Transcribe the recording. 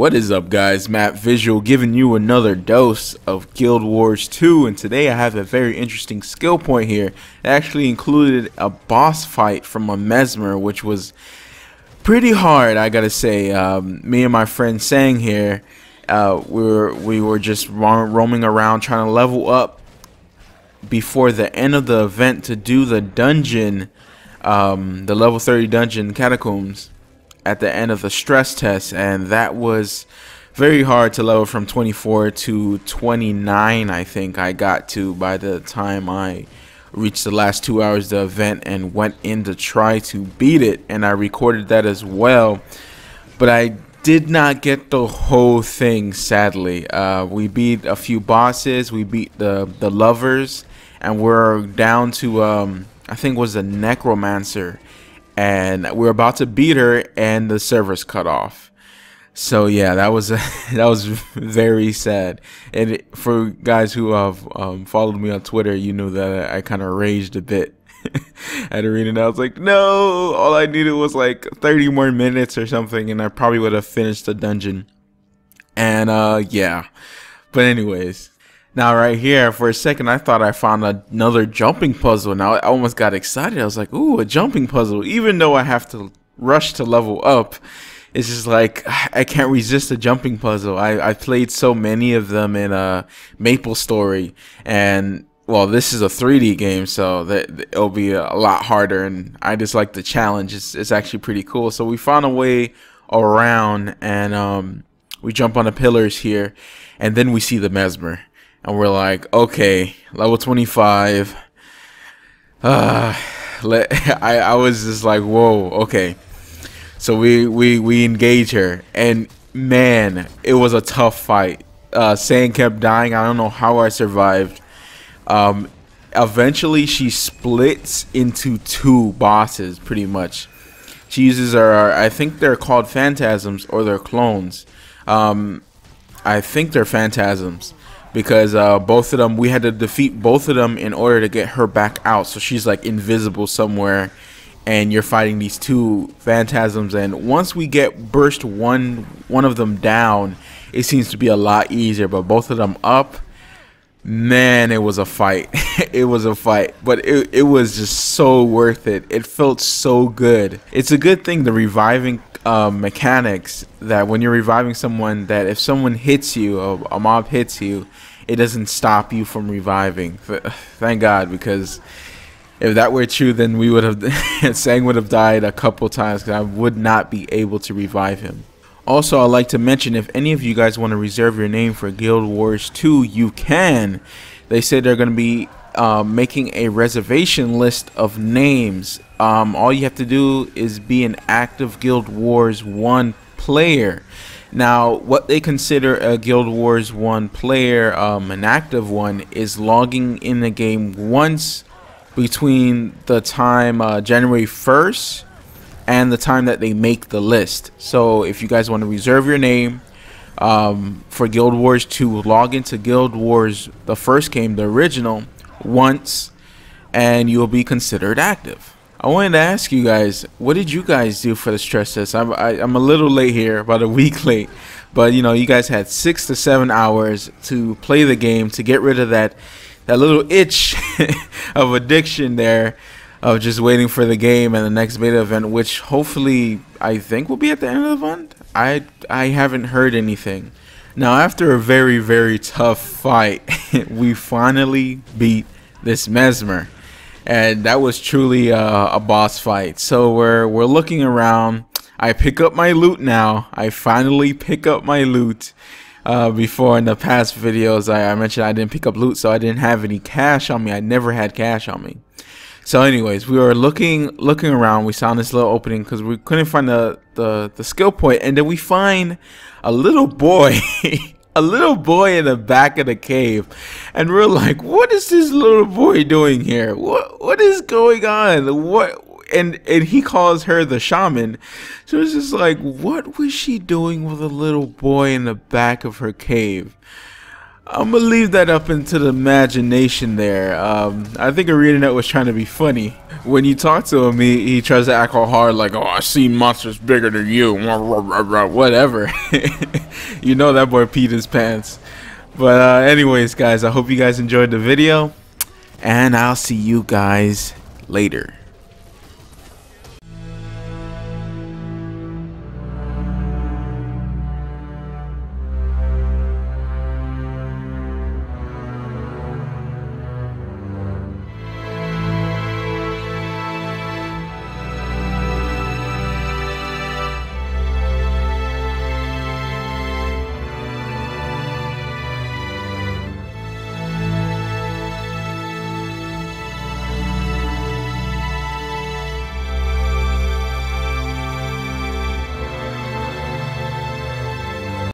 What is up, guys? Matt Visual giving you another dose of Guild Wars 2, and today I have a very interesting skill point here. It actually included a boss fight from a Mesmer, which was pretty hard, I gotta say. Me and my friend Sang here, we were just roaming around trying to level up before the end of the event to do the dungeon, the level 30 dungeon Catacombs at the end of the stress test, and that was very hard to level from 24 to 29. I think I got to by the time I reached the last 2 hours of the event and went in to try to beat it, and I recorded that as well, but I did not get the whole thing, sadly. We beat a few bosses, we beat the lovers, and we're down to I think it was a necromancer, and we're about to beat her and the servers cut off. So yeah, that was that was very sad. And for guys who have followed me on Twitter, you know that I kind of raged a bit at arena, and I was like, no, all I needed was like 30 more minutes or something and I probably would have finished the dungeon. And yeah, but anyways, now right here, for a second I thought I found another jumping puzzle. Now I almost got excited. I was like, ooh, a jumping puzzle. Even though I have to rush to level up, it's just like I can't resist a jumping puzzle. I played so many of them in Maple Story, and well, this is a 3D game, so that it'll be a lot harder, and I just like the challenge. It's actually pretty cool. So we found a way around, and we jump on the pillars here, and then we see the Mesmer. And we're like, okay, level 25. I was just like, whoa, okay. So we engage her, and man, it was a tough fight. Sang kept dying. I don't know how I survived. Eventually, she splits into two bosses, pretty much. She uses her, I think they're called phantasms, or they're clones. I think they're phantasms, because both of them, we had to defeat both of them in order to get her back out. So she's like invisible somewhere, and you're fighting these two phantasms, and once we get burst one of them down, it seems to be a lot easier. But both of them up, man, it was a fight. It was a fight, but it was just so worth it. It felt so good. It's a good thing, the reviving mechanics, that when you're reviving someone, that if someone hits you, a mob hits you, it doesn't stop you from reviving. Thank God, because if that were true, then we would have Sang would have died a couple times, because I would not be able to revive him. Also, I'd like to mention, if any of you guys want to reserve your name for Guild Wars 2, you can. They said they're going to be making a reservation list of names. All you have to do is be an active Guild Wars 1 player. Now, what they consider a Guild Wars 1 player, an active one, is logging in the game once between the time January 1st and the time that they make the list. So if you guys want to reserve your name for Guild Wars 2, log into Guild Wars, the first game, the original, once, and you'll be considered active. I wanted to ask you guys, what did you guys do for the stress test? I'm a little late here, about a week late, but you know, you guys had 6 to 7 hours to play the game, to get rid of that little itch of addiction there, of just waiting for the game and the next beta event, which hopefully I think will be at the end of the event. I haven't heard anything. Now, after a very, very tough fight, we finally beat this Mesmer, and that was truly a boss fight. So we're looking around. I pick up my loot now. I finally pick up my loot. Before, in the past videos, I mentioned I didn't pick up loot, so I didn't have any cash on me. I never had cash on me. So anyways, we were looking around. We found this little opening because we couldn't find the skill point, and then we find a little boy a little boy in the back of the cave, and we're like, what is this little boy doing here? What is going on? What? And he calls her the shaman. So it's just like, what was she doing with a little boy in the back of her cave? I'm gonna leave that up into the imagination there. I think ArenaNet was trying to be funny. When you talk to him, he tries to act all hard, like, oh, I seen monsters bigger than you. Whatever. You know that boy peed his pants. But anyways, guys, I hope you guys enjoyed the video. And I'll see you guys later.